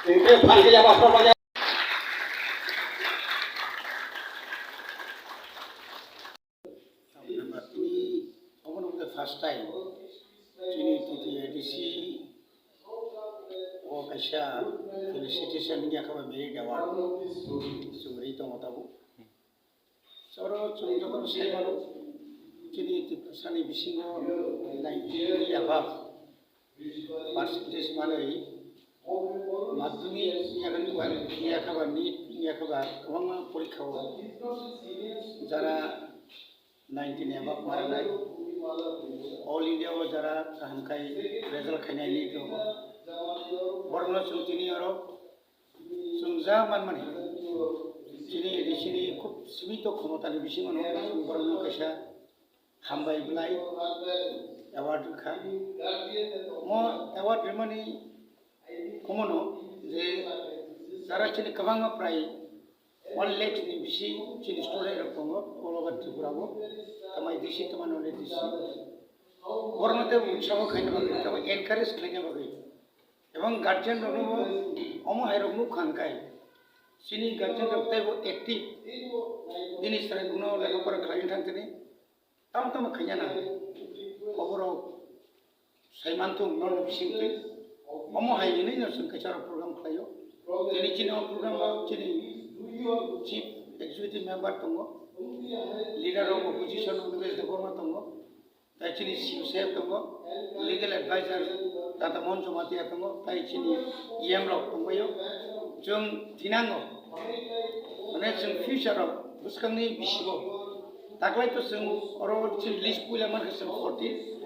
Itu pakai apa apa first time ini TTADC o kaisa felicitation ni akaba merit award suri to motabu soro chungjotor saibalo ini tipusani bisingo 90 above percentage malai madhyamik ni akaba NEET ni akaba wanga porikha jara 19 above maranai All India was jara hankai result khainai ni to borno sumtini aro sumja manmani chini edishini khub simito khomotani bisingono borno kaisa hambai blai award kha mo award remani komono je jara chini kabanga prai 1 lakh ni bisi chini student rokongo all over Tripura go tamai disi tamano le disi bornote utsaho khaina bagai tabo encourage khaina bagai ebong guardian rono omo hairoknu khangkai sini guardian roktai bo active dinis tare guno lekha pora khlain thangtini tam khaina na oboro saimantu non bisingte omo haini narsung kachara program khlayo tini chino program chini chief executive member tongo leader of opposition Nilesh Debarma tongo actually chief tongo legal advisor Tata Mon Chomati tongo chini EM rok tongo yo jung tinango mane jung future of buskangni bisigo taklai to jung oro chin list pula mar 40